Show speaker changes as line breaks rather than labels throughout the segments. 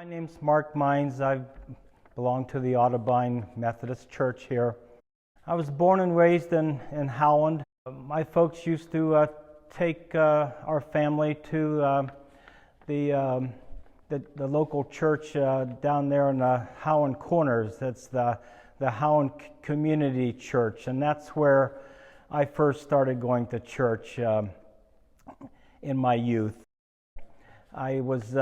My name's Mark Mines. I belong to the Otterbein Methodist Church here. I was born and raised in Howland. My folks used to take our family to the local church down there in the Howland Corners. That's the Howland Community Church, and that's where I first started going to church in my youth. I was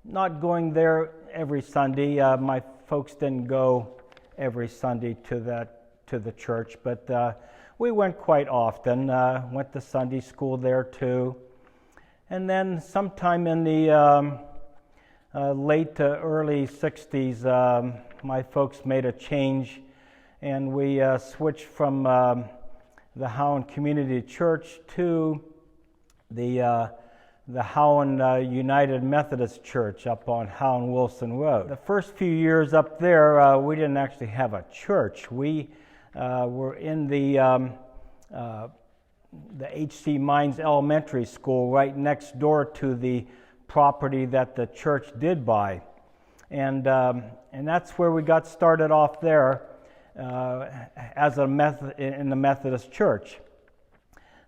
not going there every Sunday. My folks didn't go every Sunday to the church, but we went quite often. Went to Sunday school there too. And then sometime in the late to early 60s, my folks made a change, and we switched from the Howland Community Church to the Howland United Methodist Church up on Howland Wilson Road. The first few years up there, we didn't actually have a church. We were in the H.C. Mines Elementary School right next door to the property that the church did buy, and that's where we got started off there as in the Methodist Church.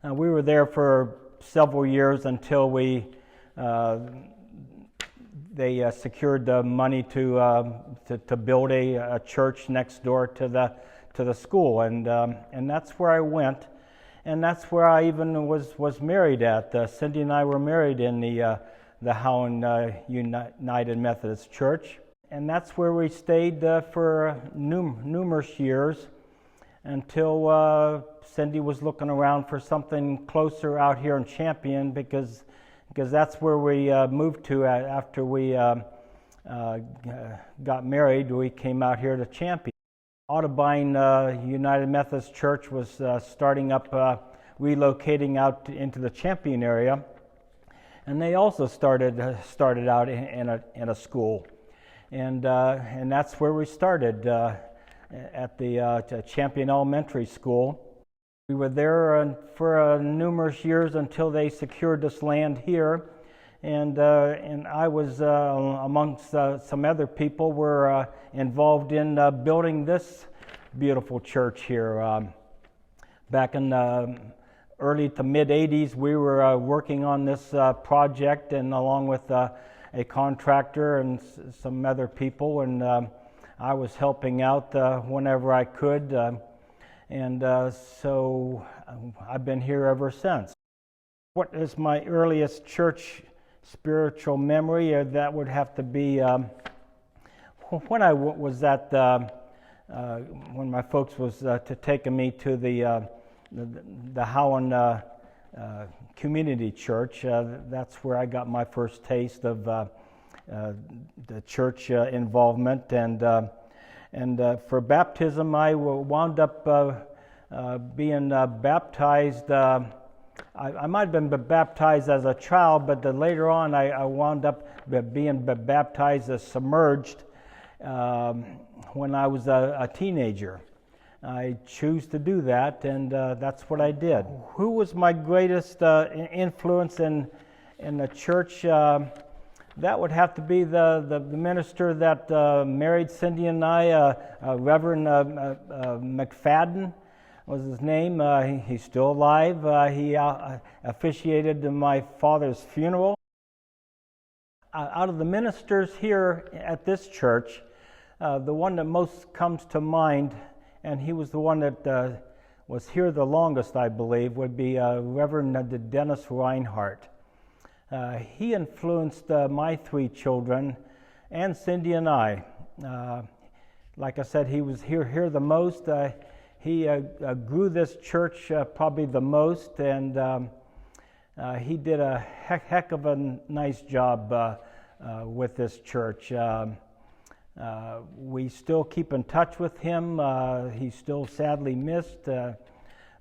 We were there for several years until they secured the money to build a church next door to the school, and that's where I went, and that's where I even was married at. Cindy and I were married in the Howland United Methodist Church, and that's where we stayed for numerous years until Cindy was looking around for something closer out here in Champion, because that's where we moved to after we got married. We came out here to Champion. Otterbein United Methodist Church was starting up, relocating out into the Champion area, and they also started out in a school, and that's where we started at the Champion Elementary School. We were there for numerous years until they secured this land here, and I was amongst some other people were involved in building this beautiful church here. Back in the early to mid 80s, we were working on this project, and along with a contractor and some other people, and I was helping out whenever I could. So I've been here ever since. What is my earliest church spiritual memory? That would have to be when I was at when my folks was taking me to the Howland Community Church. That's where I got my first taste of the church involvement, and for baptism, I wound up being baptized. I might have been baptized as a child, but later on I wound up being baptized as submerged when I was a teenager. I chose to do that, and that's what I did. Who was my greatest influence in the church? That would have to be the minister that married Cindy and I, Reverend McFadden was his name. He's still alive. He officiated my father's funeral. Out of the ministers here at this church, the one that most comes to mind, and he was the one that was here the longest, I believe, would be Reverend Dennis Reinhardt. He influenced my three children and Cindy and I. Like I said, he was here the most. He grew this church probably the most, and he did a heck of a nice job with this church. We still keep in touch with him. He's still sadly missed,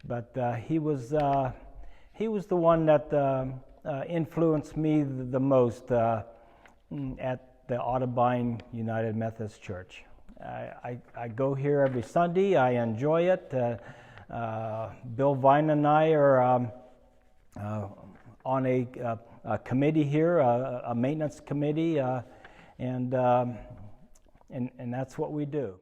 but he was the one that influenced me the most at the Otterbein United Methodist Church. I go here every Sunday. I enjoy it. Bill Vine and I are on a committee here, a maintenance committee, and that's what we do.